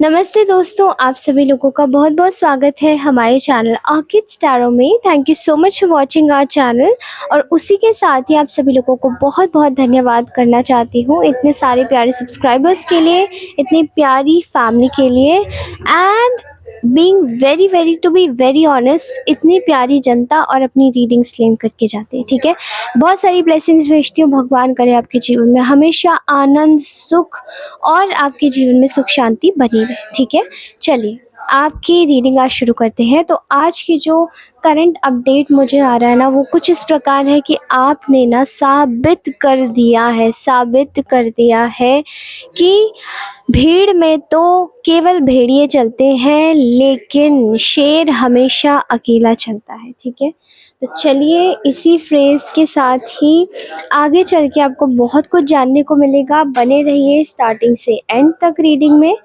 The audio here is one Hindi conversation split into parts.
नमस्ते दोस्तों, आप सभी लोगों का बहुत-बहुत स्वागत है हमारे चैनल अर्किड्स टैरो में। Thank you so much for watching our channel. और उसी के साथ ही आप सभी लोगों को बहुत-बहुत धन्यवाद करना चाहती हूँ इतने सारे प्यारे सब्सक्राइबर्स के लिए, इतनी प्यारी फैमिली के लिए and being very very to be very honest, इतनी प्यारी जनता और अपनी रीडिंग्स क्लेम करके जाते हैं। ठीक है, बहुत सारी ब्लेसिंग्स भेजती हूँ। भगवान करे आपके जीवन में हमेशा आनंद, सुख और आपके जीवन में सुख शांति बनी रहे। ठीक है, चलिए आपकी रीडिंग आज शुरू करते हैं। तो आज की जो करंट अपडेट मुझे आ रहा है ना, वो कुछ इस प्रकार है कि आपने ना साबित कर दिया है कि भीड़ में तो केवल भेड़िए चलते हैं, लेकिन शेर हमेशा अकेला चलता है। ठीक है, तो चलिए इसी फ्रेज़ के साथ ही आगे चल के आपको बहुत कुछ जानने को मिलेगा। बने रहिए स्टार्टिंग से एंड तक रीडिंग में।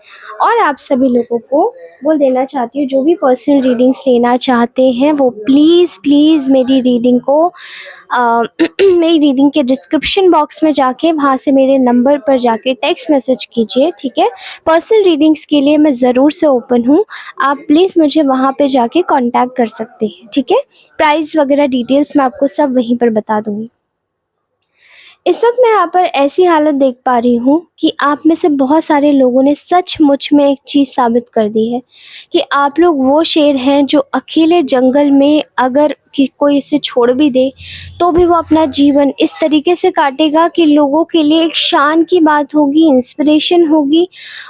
और आप सभी लोगों को बोल देना चाहती हूँ, जो भी पर्सनल रीडिंग्स लेना चाहते हैं वो प्लीज़ प्लीज़ मेरी रीडिंग को मेरी रीडिंग के डिस्क्रिप्शन बॉक्स में जाके वहाँ से मेरे नंबर पर जाके टेक्स्ट मैसेज कीजिए। ठीक है, पर्सनल रीडिंग्स के लिए मैं ज़रूर से ओपन हूँ। आप प्लीज़ मुझे वहाँ पे जाके कांटेक्ट कर सकते हैं। ठीक है, प्राइस वगैरह डिटेल्स मैं आपको सब वहीं पर बता दूँगी। इस वक्त मैं यहाँ पर ऐसी हालत देख पा रही हूँ कि आप में से बहुत सारे लोगों ने सचमुच में एक चीज़ साबित कर दी है कि आप लोग वो शेर हैं जो अकेले जंगल में अगर कि कोई इसे छोड़ भी दे तो भी वो अपना जीवन इस तरीके से काटेगा कि लोगों के लिए एक शान की बात होगी, इंस्पिरेशन होगी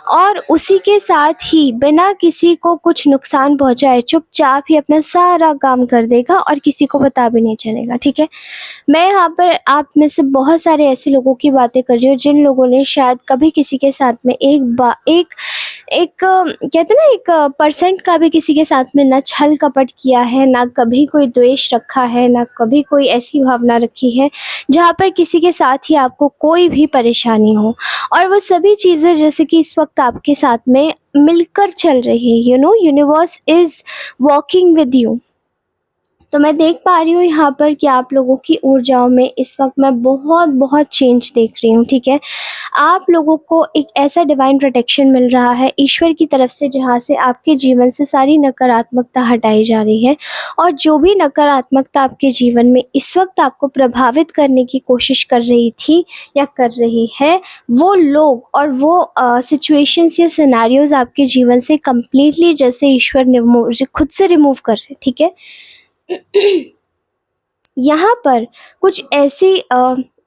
और उसी के साथ ही बिना किसी को कुछ नुकसान पहुंचाए चुपचाप ही अपना सारा काम कर देगा और किसी को पता भी नहीं चलेगा। ठीक है, मैं यहाँ पर आप में से बहुत सारे ऐसे लोगों की बातें कर रही हूँ जिन लोगों ने शायद कभी किसी के साथ में कहते हैं ना, 1% का भी किसी के साथ में ना छल कपट किया है, ना कभी कोई द्वेष रखा है, ना कभी कोई ऐसी भावना रखी है जहाँ पर किसी के साथ ही आपको कोई भी परेशानी हो। और वो सभी चीज़ें जैसे कि इस वक्त आपके साथ में मिलकर चल रही है। Universe is walking with you. तो मैं देख पा रही हूँ यहाँ पर कि आप लोगों की ऊर्जाओं में इस वक्त मैं बहुत बहुत चेंज देख रही हूँ। ठीक है, आप लोगों को एक ऐसा डिवाइन प्रोटेक्शन मिल रहा है ईश्वर की तरफ से, जहाँ से आपके जीवन से सारी नकारात्मकता हटाई जा रही है। और जो भी नकारात्मकता आपके जीवन में इस वक्त आपको प्रभावित करने की कोशिश कर रही थी या कर रही है, वो लोग और वो सिचुएशंस या सिनेरियोज आपके जीवन से कम्प्लीटली जैसे ईश्वर खुद से रिमूव कर रहे हैं। ठीक है, यहाँ पर कुछ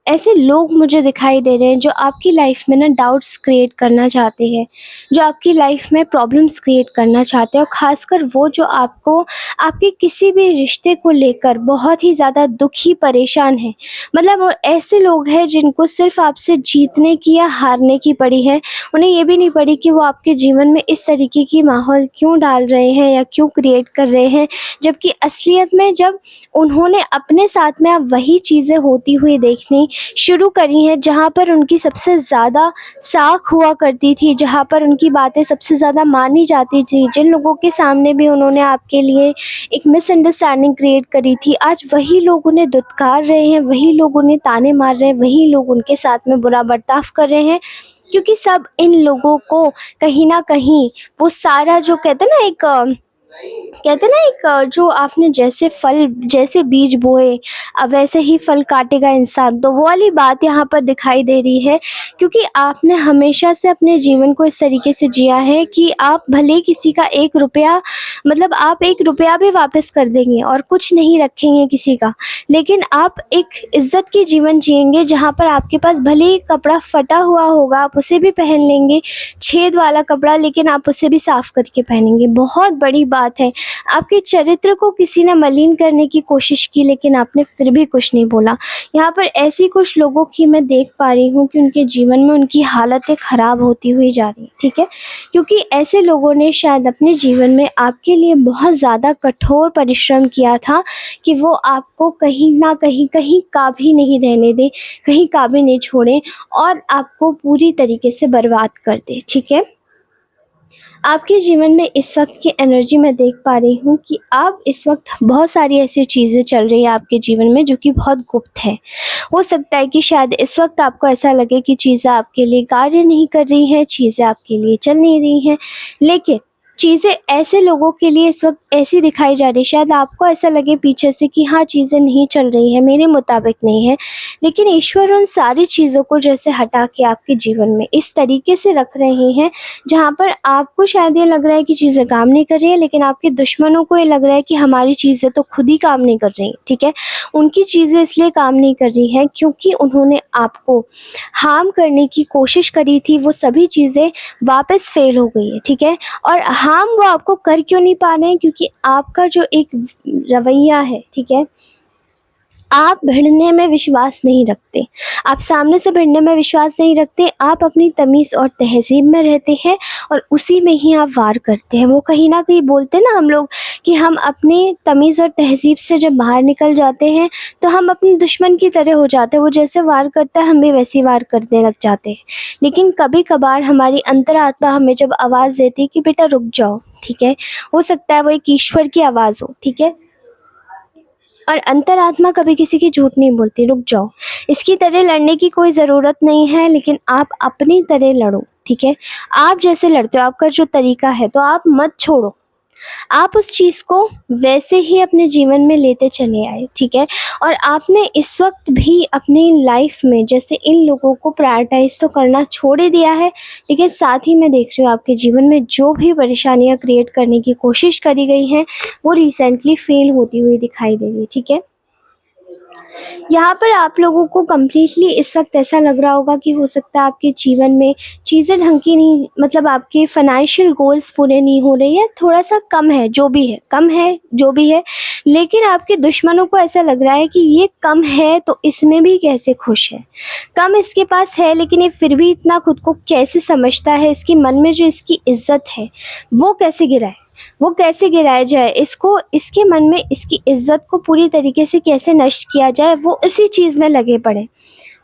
ऐसे लोग मुझे दिखाई दे रहे हैं जो आपकी लाइफ में ना डाउट्स क्रिएट करना चाहते हैं, जो आपकी लाइफ में प्रॉब्लम्स क्रिएट करना चाहते हैं। और ख़ासकर वो जो आपको आपके किसी भी रिश्ते को लेकर बहुत ही ज़्यादा दुखी परेशान हैं। मतलब वो ऐसे लोग हैं जिनको सिर्फ आपसे जीतने की या हारने की पड़ी है। उन्हें ये भी नहीं पड़ी कि वो आपके जीवन में इस तरीके की माहौल क्यों डाल रहे हैं या क्यों क्रिएट कर रहे हैं, जबकि असलियत में जब उन्होंने अपने साथ में अब वही चीज़ें होती हुई देखनी शुरू करी हैं जहाँ पर उनकी सबसे ज़्यादा साख हुआ करती थी, जहाँ पर उनकी बातें सबसे ज़्यादा मानी जाती थी, जिन लोगों के सामने भी उन्होंने आपके लिए एक मिसअंडरस्टैंडिंग क्रिएट करी थी, आज वही लोग उन्हें धुतकार रहे हैं, वही लोग उन्हें ताने मार रहे हैं, वही लोग उनके साथ में बुरा बर्ताव कर रहे हैं। क्योंकि सब इन लोगों को कहीं ना कहीं वो सारा जो जो आपने जैसे फल जैसे बीज बोए अब वैसे ही फल काटेगा इंसान, तो वो वाली बात यहाँ पर दिखाई दे रही है। क्योंकि आपने हमेशा से अपने जीवन को इस तरीके से जिया है कि आप भले किसी का 1 रुपया, मतलब आप 1 रुपया भी वापस कर देंगे और कुछ नहीं रखेंगे किसी का, लेकिन आप एक इज्जत की जीवन जिएंगे जहाँ पर आपके पास भले ही कपड़ा फटा हुआ होगा आप उसे भी पहन लेंगे, छेद वाला कपड़ा, लेकिन आप उसे भी साफ करके पहनेंगे। बहुत बड़ी बात है। आपके चरित्र को किसी ने मलिन करने की कोशिश की, लेकिन आपने फिर भी कुछ नहीं बोला। यहाँ पर ऐसी कुछ लोगों की मैं देख पा रही हूँ कि उनके जीवन में उनकी हालतें ख़राब होती हुई जा रही है। ठीक है, क्योंकि ऐसे लोगों ने शायद अपने जीवन में आपके लिए बहुत ज़्यादा कठोर परिश्रम किया था कि वो आपको कहीं ना कहीं कहीं का भी नहीं रहने दें, कहीं का भी नहीं छोड़ें और आपको पूरी तरीके से बर्बाद कर दें। ठीक है, आपके जीवन में इस वक्त की एनर्जी मैं देख पा रही हूँ कि आप इस वक्त बहुत सारी ऐसी चीज़ें चल रही है आपके जीवन में जो कि बहुत गुप्त है। हो सकता है कि शायद इस वक्त आपको ऐसा लगे कि चीज़ें आपके लिए कार्य नहीं कर रही हैं, चीज़ें आपके लिए चल नहीं रही हैं, लेकिन चीज़ें ऐसे लोगों के लिए इस वक्त ऐसी दिखाई जा रही है, शायद आपको ऐसा लगे पीछे से कि हाँ चीज़ें नहीं चल रही हैं, मेरे मुताबिक नहीं है, लेकिन ईश्वर उन सारी चीज़ों को जैसे हटा के आपके जीवन में इस तरीके से रख रहे हैं जहाँ पर आपको शायद ये लग रहा है कि चीज़ें काम नहीं कर रही है, लेकिन आपके दुश्मनों को ये लग रहा है कि हमारी चीज़ें तो खुद ही काम नहीं कर रही, ठीक है। उनकी चीज़ें इसलिए काम नहीं कर रही हैं क्योंकि उन्होंने आपको हार्म करने की कोशिश करी थी, वो सभी चीज़ें वापस फेल हो गई है, ठीक है। और हार्म वो आपको कर क्यों नहीं पा रहे हैं, क्योंकि आपका जो एक रवैया है, ठीक है, आप भिड़ने में विश्वास नहीं रखते, आप सामने से भिड़ने में विश्वास नहीं रखते, आप अपनी तमीज़ और तहज़ीब में रहते हैं और उसी में ही आप वार करते हैं। वो कहीं न कहीं बोलते हैं ना हम लोग कि हम अपनी तमीज़ और तहज़ीब से जब बाहर निकल जाते हैं तो हम अपने दुश्मन की तरह हो जाते हैं, वो जैसे वार करता है हम भी वैसे ही वार करने लग जाते हैं। लेकिन कभी-कभार हमारी अंतरात्मा हमें जब आवाज़ देती है कि बेटा रुक जाओ, ठीक है, हो सकता है वो एक ईश्वर की आवाज़ हो, ठीक है। और अंतरात्मा कभी किसी की झूठ नहीं बोलती, रुक जाओ, इसकी तरह लड़ने की कोई ज़रूरत नहीं है, लेकिन आप अपनी तरह लड़ो, ठीक है। आप जैसे लड़ते हो, आपका जो तरीका है, तो आप मत छोड़ो, आप उस चीज़ को वैसे ही अपने जीवन में लेते चले आए, ठीक है। और आपने इस वक्त भी अपनी लाइफ में जैसे इन लोगों को प्रायोरिटाइज तो करना छोड़ ही दिया है, लेकिन साथ ही मैं देख रही हूँ आपके जीवन में जो भी परेशानियाँ क्रिएट करने की कोशिश करी गई हैं वो रिसेंटली फेल होती हुई दिखाई दे रही है, ठीक है। यहाँ पर आप लोगों को कम्प्लीटली इस वक्त ऐसा लग रहा होगा कि हो सकता है आपके जीवन में चीज़ें ढंग की नहीं, मतलब आपके फाइनेंशियल गोल्स पूरे नहीं हो रही है, थोड़ा सा कम है जो भी है, कम है जो भी है, लेकिन आपके दुश्मनों को ऐसा लग रहा है कि ये कम है तो इसमें भी कैसे खुश है, कम इसके पास है लेकिन ये फिर भी इतना खुद को कैसे समझता है, इसके मन में जो इसकी इज्जत है वो कैसे गिराए, वो कैसे गिराया जाए, इसको इसके मन में इसकी इज्जत को पूरी तरीके से कैसे नष्ट किया जाए, वो इसी चीज़ में लगे पड़े।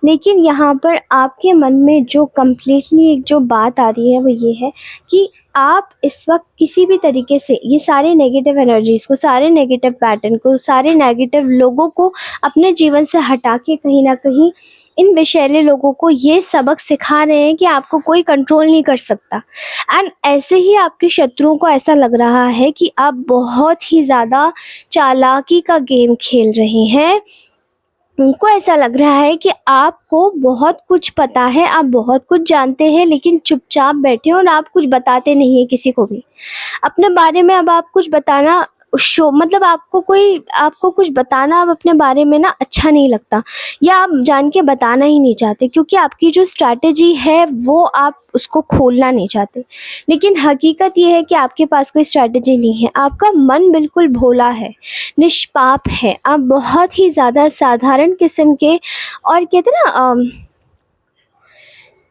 लेकिन यहाँ पर आपके मन में जो कम्प्लीटली एक जो बात आ रही है वो ये है कि आप इस वक्त किसी भी तरीके से ये सारे नेगेटिव एनर्जीज़ को, सारे नेगेटिव पैटर्न को, सारे नेगेटिव लोगों को अपने जीवन से हटा के कहीं न कहीं इन विषैले लोगों को ये सबक सिखा रहे हैं कि आपको कोई कंट्रोल नहीं कर सकता। एंड ऐसे ही आपके शत्रुओं को ऐसा लग रहा है कि आप बहुत ही ज़्यादा चालाकी का गेम खेल रहे हैं। उनको ऐसा लग रहा है कि आपको बहुत कुछ पता है, आप बहुत कुछ जानते हैं, लेकिन चुपचाप बैठे हो और आप कुछ बताते नहीं हैं किसी को भी। अपने बारे में अब आप कुछ बताना मतलब आपको कुछ बताना अब अपने बारे में ना अच्छा नहीं लगता, या आप जान के बताना ही नहीं चाहते क्योंकि आपकी जो स्ट्रैटेजी है वो आप उसको खोलना नहीं चाहते। लेकिन हकीकत ये है कि आपके पास कोई स्ट्रैटेजी नहीं है, आपका मन बिल्कुल भोला है, निष्पाप है, आप बहुत ही ज़्यादा साधारण किस्म के और कहते हैं ना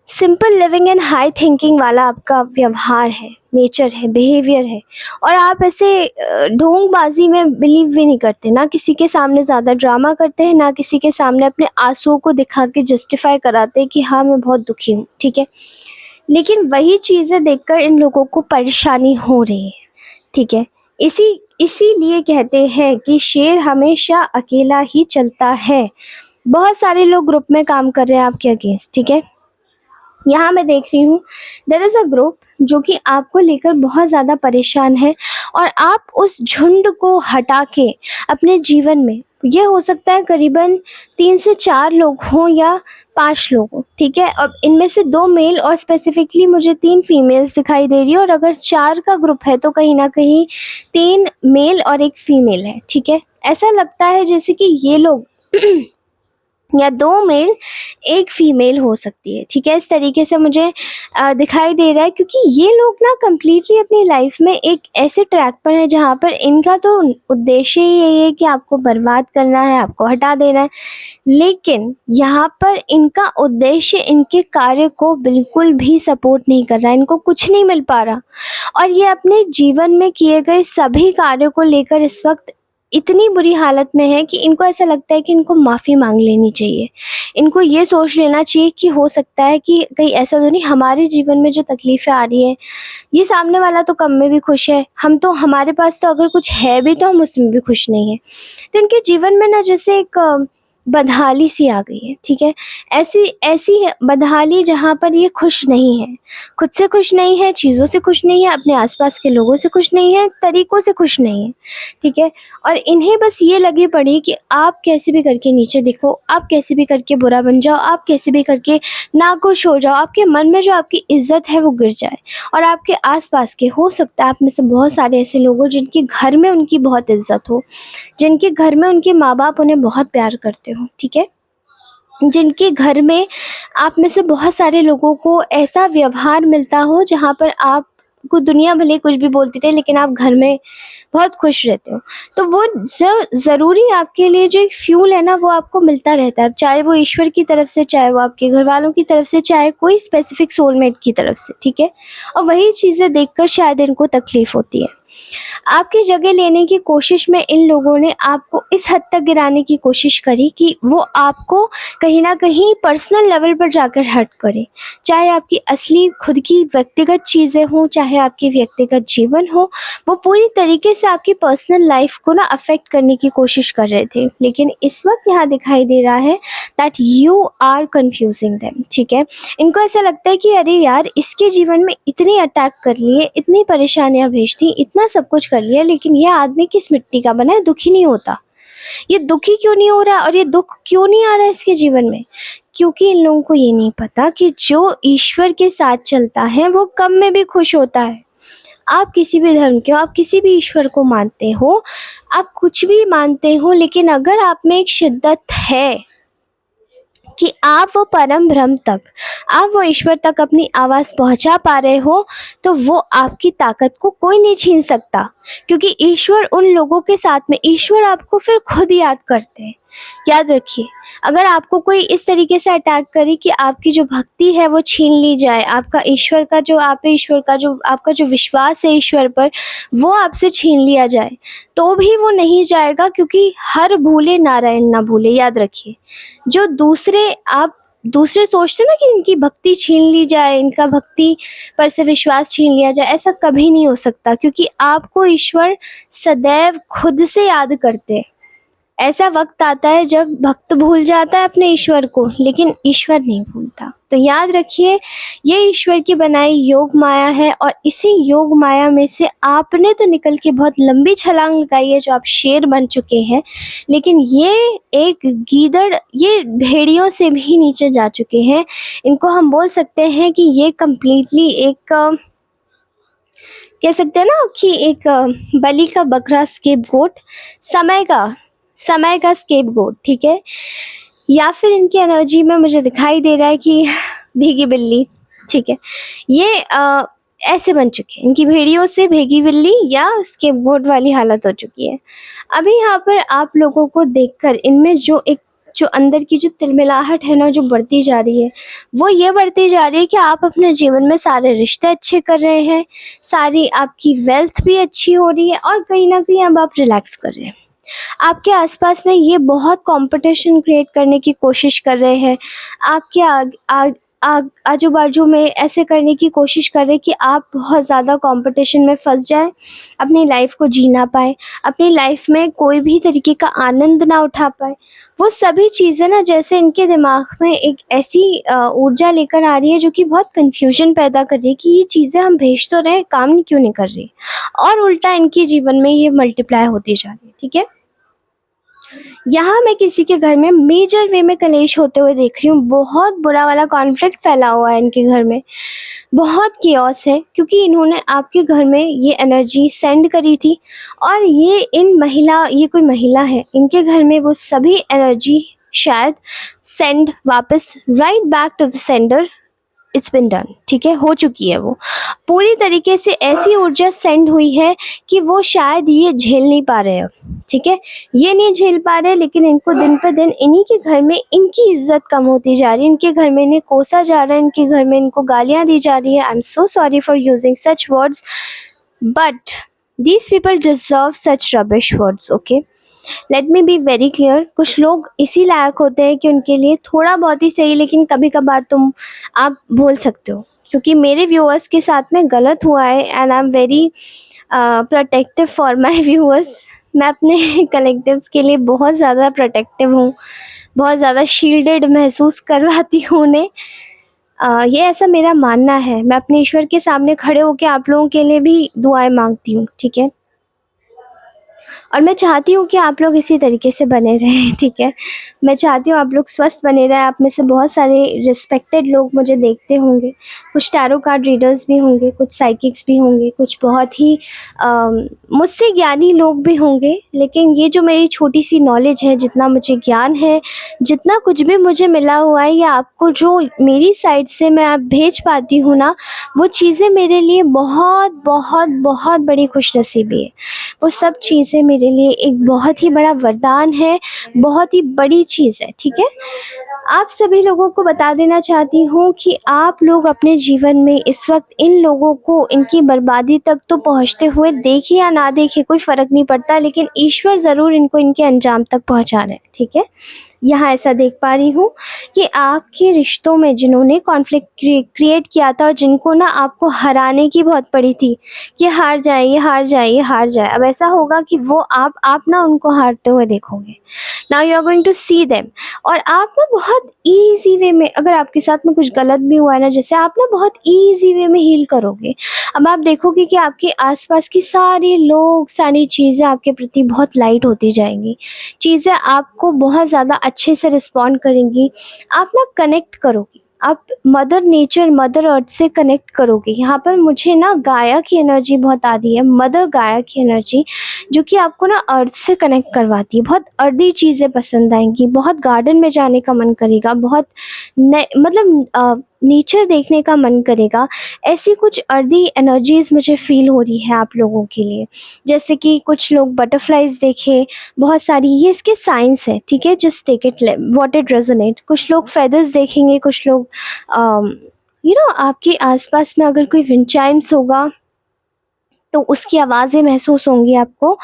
simple living and high thinking वाला आपका व्यवहार है, नेचर है, बिहेवियर है। और आप ऐसे ढोंगबाजी में बिलीव भी नहीं करते, ना किसी के सामने ज़्यादा ड्रामा करते हैं, ना किसी के सामने अपने आंसुओं को दिखा के जस्टिफाई कराते हैं कि हाँ मैं बहुत दुखी हूँ, ठीक है। लेकिन वही चीज़ें देखकर इन लोगों को परेशानी हो रही है, ठीक है। इसीलिए कहते हैं कि शेर हमेशा अकेला ही चलता है। बहुत सारे लोग ग्रुप में काम कर रहे हैं आपके अगेंस्ट, ठीक है। यहाँ मैं देख रही हूँ देयर इज़ अ ग्रुप जो कि आपको लेकर बहुत ज़्यादा परेशान है और आप उस झुंड को हटा के अपने जीवन में, ये हो सकता है करीबन 3 से 4 लोग हों या 5 लोग हों, ठीक है। अब इनमें से 2 मेल और स्पेसिफिकली मुझे 3 फीमेल्स दिखाई दे रही है, और अगर 4 का ग्रुप है तो कहीं ना कहीं 3 मेल और 1 फीमेल है, ठीक है। ऐसा लगता है जैसे कि ये लोग या 2 मेल 1 फीमेल हो सकती है, ठीक है। इस तरीके से मुझे दिखाई दे रहा है क्योंकि ये लोग ना कम्प्लीटली अपनी लाइफ में एक ऐसे ट्रैक पर है जहाँ पर इनका तो उद्देश्य ही यही है कि आपको बर्बाद करना है, आपको हटा देना है। लेकिन यहाँ पर इनका उद्देश्य इनके कार्य को बिल्कुल भी सपोर्ट नहीं कर रहा है, इनको कुछ नहीं मिल पा रहा, और ये अपने जीवन में किए गए सभी कार्यों को लेकर इस वक्त इतनी बुरी हालत में है कि इनको ऐसा लगता है कि इनको माफ़ी मांग लेनी चाहिए। इनको ये सोच लेना चाहिए कि हो सकता है कि कहीं ऐसा तो नहीं हमारे जीवन में जो तकलीफ़ें आ रही हैं ये सामने वाला तो कम में भी खुश है, हम तो, हमारे पास तो अगर कुछ है भी तो हम उसमें भी खुश नहीं है। तो इनके जीवन में ना जैसे एक बदहाली सी आ गई है, ठीक है। ऐसी ऐसी बदहाली जहाँ पर ये खुश नहीं है, खुद से खुश नहीं है, चीज़ों से खुश नहीं है, अपने आसपास के लोगों से खुश नहीं है, तरीकों से खुश नहीं है, ठीक है। और इन्हें बस ये लगी पड़ी कि आप कैसे भी करके नीचे दिखो, आप कैसे भी करके बुरा बन जाओ, आप कैसे भी करके नाखुश हो जाओ, आपके मन में जो आपकी इज्जत है वो गिर जाए। और आपके आसपास के, हो सकता है आप में से बहुत सारे ऐसे लोग हो जिनके घर में उनकी बहुत इज्जत हो, जिनके घर में उनके माँ बाप उन्हें बहुत प्यार करते हो, ठीक है। जिनके घर में आप में से बहुत सारे लोगों को ऐसा व्यवहार मिलता हो जहाँ पर आपको दुनिया भले कुछ भी बोलती रहे लेकिन आप घर में बहुत खुश रहते हो। तो वो ज़रूरी आपके लिए जो एक फ्यूल है ना वो आपको मिलता रहता है, चाहे वो ईश्वर की तरफ से, चाहे वो आपके घर वालों की तरफ से, चाहे कोई स्पेसिफिक सोलमेट की तरफ से, ठीक है। और वही चीज़ें देखकर शायद इनको तकलीफ़ होती है। आपकी जगह लेने की कोशिश में इन लोगों ने आपको इस हद तक गिराने की कोशिश करी कि वो आपको कहीं न कहीं पर्सनल लेवल पर जाकर हर्ट करे। चाहे आपकी असली खुद की व्यक्तिगत चीज़ें हों, चाहे आपकी व्यक्तिगत जीवन हो, वो पूरी तरीके से आपकी पर्सनल लाइफ़ को ना अफ़ेक्ट करने की कोशिश कर रहे थे। लेकिन इस वक़्त यहाँ दिखाई दे रहा है that you are confusing them, ठीक है। इनको ऐसा लगता है कि अरे यार, इसके जीवन में इतने अटैक कर लिए, इतनी परेशानियाँ भेज दी, इतना सब कुछ कर लिया, लेकिन ये आदमी किस मिट्टी का बना है, दुखी नहीं होता। ये दुखी क्यों नहीं हो रहा और ये दुख क्यों नहीं आ रहा है इसके जीवन में? क्योंकि इन लोगों को ये नहीं पता कि जो ईश्वर के साथ चलता है वो कम में भी खुश होता है। आप किसी भी धर्म के हो, आप किसी भी ईश्वर को मानते हो, आप कुछ भी मानते हो, लेकिन अगर आप में एक शिद्दत है कि आप वो परम ब्रह्म तक, आप वो ईश्वर तक अपनी आवाज़ पहुंचा पा रहे हो, तो वो आपकी ताकत को कोई नहीं छीन सकता। क्योंकि ईश्वर उन लोगों के साथ में, ईश्वर आपको फिर खुद याद करते हैं। याद रखिए, अगर आपको कोई इस तरीके से अटैक करे कि आपकी जो भक्ति है वो छीन ली जाए, आपका ईश्वर का जो, आप पे ईश्वर का जो, आपका जो विश्वास है ईश्वर पर, वो आपसे छीन लिया जाए, तो भी वो नहीं जाएगा। क्योंकि हर भूले नारायण ना भूले, याद रखिए। जो दूसरे सोचते ना कि इनकी भक्ति छीन ली जाए, इनका भक्ति पर से विश्वास छीन लिया जाए, ऐसा कभी नहीं हो सकता। क्योंकि आपको ईश्वर सदैव खुद से याद करते हैं। ऐसा वक्त आता है जब भक्त भूल जाता है अपने ईश्वर को, लेकिन ईश्वर नहीं भूलता। तो याद रखिए, ये ईश्वर की बनाई योग माया है, और इसी योग माया में से आपने तो निकल के बहुत लंबी छलांग लगाई है, जो आप शेर बन चुके हैं। लेकिन ये एक गीदड़, ये भेड़ियों से भी नीचे जा चुके हैं। इनको हम बोल सकते हैं कि ये कम्प्लीटली एक कह सकते हैं ना कि एक बलि का बकरा, स्केप गोट, समय का स्केप गोट, ठीक है। या फिर इनकी एनर्जी में मुझे दिखाई दे रहा है कि भीगी बिल्ली, ठीक है। ये ऐसे बन चुके हैं, इनकी भेड़ियों से भीगी बिल्ली या स्केप गोट वाली हालत हो चुकी है। अभी यहाँ पर आप लोगों को देखकर इनमें जो अंदर की जो तिलमिलाहट है ना, जो बढ़ती जा रही है, वो ये बढ़ती जा रही है कि आप अपने जीवन में सारे रिश्ते अच्छे कर रहे हैं, सारी आपकी वेल्थ भी अच्छी हो रही है, और कहीं ना कहीं अब आप रिलैक्स कर रहे हैं। आपके आसपास में ये बहुत कंपटीशन क्रिएट करने की कोशिश कर रहे हैं, आपके आजू बाजू में ऐसे करने की कोशिश कर रहे हैं कि आप बहुत ज़्यादा कंपटीशन में फंस जाएं, अपनी लाइफ को जी ना पाए, अपनी लाइफ में कोई भी तरीके का आनंद ना उठा पाए। वो सभी चीज़ें ना जैसे इनके दिमाग में एक ऐसी ऊर्जा लेकर आ रही है जो कि बहुत कन्फ्यूजन पैदा कर रही है कि ये चीज़ें हम भेज तो रहे हैं, काम नहीं क्यों नहीं कर रही, और उल्टा इनके जीवन में ये मल्टीप्लाई होती जा रही है, ठीक है। यहाँ मैं किसी के घर में मेजर वे में कलेश होते हुए देख रही हूँ, बहुत बुरा वाला कॉन्फ्लिक्ट फैला हुआ है इनके घर में, बहुत कियोस है। क्योंकि इन्होंने आपके घर में ये एनर्जी सेंड करी थी, और ये कोई महिला है, इनके घर में वो सभी एनर्जी शायद सेंड वापस right back to the sender, it's been done, ठीक है, हो चुकी है। वो पूरी तरीके से ऐसी ऊर्जा सेंड हुई है कि वो शायद ये झेल नहीं पा रहे अब, ठीक है, ये नहीं झेल पा रहे। लेकिन इनको दिन पर दिन इन्हीं के घर में इनकी इज्जत कम होती जा रही है, इनके घर में इन्हें कोसा जा रहा है, इनके घर में इनको गालियाँ दी जा रही है। I am so sorry for using such words, but these people deserve such rubbish words, okay. Let me be very clear, कुछ लोग इसी लायक होते हैं कि उनके लिए थोड़ा बहुत ही सही, लेकिन कभी कभार आप बोल सकते हो, क्योंकि मेरे व्यूअर्स के साथ में गलत हुआ है and I am very protective for my viewers. मैं अपने कलेक्टिव्स के लिए बहुत ज़्यादा प्रोटेक्टिव हूँ, बहुत ज़्यादा शील्डेड महसूस करवाती हूँ उन्हें। ये ऐसा मेरा मानना है। मैं अपने ईश्वर के सामने खड़े होके आप लोगों के लिए भी दुआएँ माँगती हूँ, ठीक है? और मैं चाहती हूँ कि आप लोग इसी तरीके से बने रहें, ठीक है? मैं चाहती हूँ आप लोग स्वस्थ बने रहें। आप में से बहुत सारे रिस्पेक्टेड लोग मुझे देखते होंगे, कुछ टैरो कार्ड रीडर्स भी होंगे, कुछ साइकिक्स भी होंगे, कुछ बहुत ही मुझसे ज्ञानी लोग भी होंगे। लेकिन ये जो मेरी छोटी-सी नॉलेज है, जितना मुझे ज्ञान है, जितना कुछ भी मुझे मिला हुआ है या आपको जो मेरी साइड से मैं आप भेज पाती हूँ ना, वो चीज़ें मेरे लिए बहुत, बहुत, बहुत बड़ी खुशनसीबी है। वो सब चीज़ें मेरे लिए एक बहुत ही बड़ा वरदान है, बहुत ही बड़ी चीज़ है, ठीक है? आप सभी लोगों को बता देना चाहती हूँ कि आप लोग अपने जीवन में इस वक़्त इन लोगों को इनकी बर्बादी तक तो पहुँचते हुए देखें या ना देखें, कोई फ़र्क नहीं पड़ता, लेकिन ईश्वर ज़रूर इनको इनके अंजाम तक पहुँचा रहे हैं, ठीक है? यहाँ ऐसा देख पा रही हूँ कि आपके रिश्तों में जिन्होंने कॉन्फ्लिक्ट क्रिएट किया था और जिनको ना आपको हराने की बहुत पड़ी थी कि हार जाए, ये हार जाए, ये हार जाए। अब ऐसा होगा कि वो आप ना उनको हारते हुए देखोगे। Now you are going to see them और आप ना बहुत ईज़ी वे में, अगर आपके साथ में कुछ गलत भी हुआ है ना, जैसे आप ना बहुत ईज़ी वे में हील करोगे। अब आप देखोगे कि आपके आस-पास की सारे लोग, सारी चीज़ें आपके प्रति बहुत लाइट होती जाएँगी। चीज़ें आपको बहुत ज़्यादा अच्छे से रिस्पॉन्ड करेंगी। आप ना कनेक्ट करोगी। आप मदर नेचर, मदर अर्थ से कनेक्ट करोगे। यहाँ पर मुझे ना गाया की एनर्जी बहुत आ रही है, मदर गाया की एनर्जी, जो कि आपको ना अर्थ से कनेक्ट करवाती है। बहुत अर्दी चीज़ें पसंद आएँगी, बहुत गार्डन में जाने का मन करेगा, बहुत मतलब नेचर देखने का मन करेगा। ऐसी कुछ अर्दी एनर्जीज़ मुझे फ़ील हो रही है आप लोगों के लिए। जैसे कि कुछ लोग बटरफ्लाइज़ देखें, बहुत सारी, ये इसके साइंस है, ठीक है? Just take it what it resonate. कुछ लोग फेदर्स देखेंगे, कुछ लोग आपके आसपास में अगर कोई विंड चाइम्स होगा तो उसकी आवाज़ें महसूस होंगी आपको।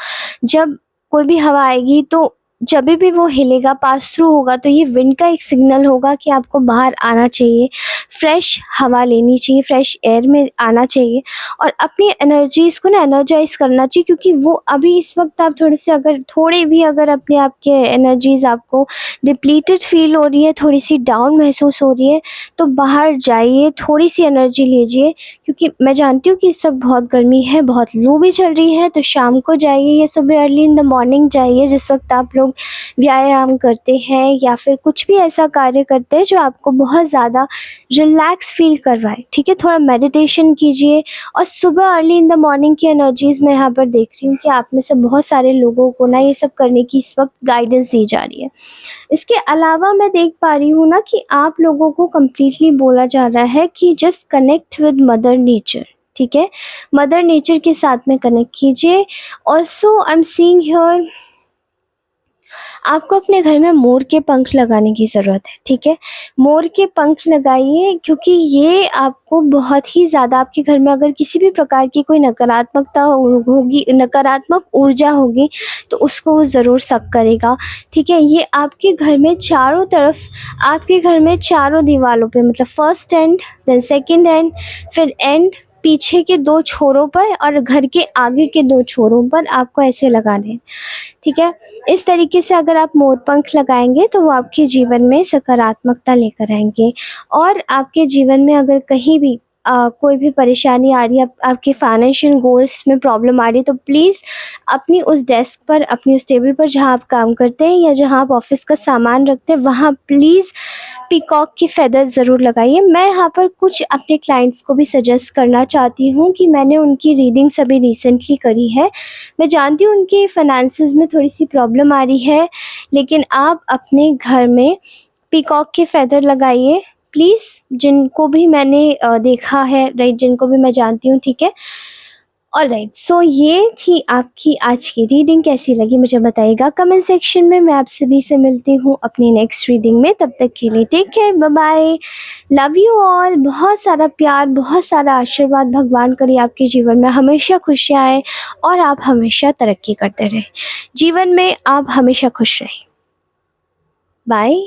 जब कोई भी हवा आएगी तो जभी भी वो हिलेगा, पास थ्रू होगा, तो ये विंड का एक सिग्नल होगा कि आपको बाहर आना चाहिए, फ्रेश हवा लेनी चाहिए, फ्रेश एयर में आना चाहिए और अपनी एनर्जीज़ को ना एनर्जाइज़ करना चाहिए, क्योंकि वो अभी इस वक़्त आप थोड़े भी अगर अपने आप के एनर्जीज़ आपको डिप्लीटेड फ़ील हो रही है, थोड़ी-सी डाउन महसूस हो रही है, तो बाहर जाइए, थोड़ी-सी एनर्जी लीजिए। क्योंकि मैं जानती हूँ कि इस वक़्त बहुत गर्मी है, बहुत लू भी चल रही है, तो शाम को जाइए या सुबह अर्ली इन द मॉर्निंग जाइए, जिस वक़्त आप लोग व्यायाम करते हैं या फिर कुछ भी ऐसा कार्य करते हैं जो आपको बहुत ज़्यादा रिलैक्स फ़ील करवाए, ठीक है? थोड़ा मेडिटेशन कीजिए और सुबह अर्ली इन द मॉर्निंग की एनर्जीज़ मैं यहाँ पर देख रही हूँ कि आप में से बहुत सारे लोगों को ना ये सब करने की इस वक़्त गाइडेंस दी जा रही है। इसके अलावा मैं देख पा रही हूँ ना कि आप लोगों को कंप्लीटली बोला जा रहा है कि just connect with mother nature, ठीक है? मदर नेचर के साथ में कनेक्ट कीजिए। Also I am seeing here आपको अपने घर में मोर के पंख लगाने की ज़रूरत है, ठीक है? मोर के पंख लगाइए, क्योंकि ये आपको बहुत ही ज़्यादा, आपके घर में अगर किसी भी प्रकार की कोई नकारात्मकता होगी, नकारात्मक ऊर्जा होगी, तो उसको वो ज़रूर सक करेगा, ठीक है? ये आपके घर में चारों तरफ, आपके घर में चारों दीवारों पे, मतलब first end, then second end, फिर एंड, पीछे के 2 छोरों पर और घर के आगे के 2 छोरों पर आपको ऐसे लगाने हैं, ठीक है? इस तरीके से अगर आप मोर पंख लगाएँगे तो वो आपके जीवन में सकारात्मकता लेकर आएँगे। और आपके जीवन में अगर कहीं भी कोई भी परेशानी आ रही है, आपके फाइनेंशियल गोल्स में प्रॉब्लम आ रही है, तो प्लीज़ अपनी उस डेस्क पर, अपनी उस टेबल पर जहाँ आप काम करते हैं या जहाँ आप ऑफ़िस का सामान रखते हैं, वहाँ प्लीज़ पीकॉक की फ़ेदर्स ज़रूर लगाइए। मैं यहाँ पर कुछ अपने क्लाइंट्स को भी सजेस्ट करना चाहती हूँ कि मैंने उनकी रीडिंग्स अभी रिसेंटली करी है। मैं जानती हूँ उनके फाइनेंसेस में थोड़ी-सी प्रॉब्लम आ रही है, लेकिन आप अपने घर में पीकॉक के फ़ेदर लगाइए प्लीज़, जिनको भी मैंने देखा है, राइट, जिनको भी मैं जानती हूँ, ठीक है? ऑलराइट, सो ये थी आपकी आज की रीडिंग। कैसी लगी मुझे बताइएगा कमेंट सेक्शन में। मैं आप सभी से मिलती हूँ अपनी नेक्स्ट रीडिंग में। तब तक के लिए take care, bye bye, love you all. बहुत सारा प्यार, बहुत सारा आशीर्वाद। भगवान करे आपके जीवन में हमेशा खुशियाँ आए और आप हमेशा तरक्की करते रहें। जीवन में आप हमेशा खुश रहें। बाय।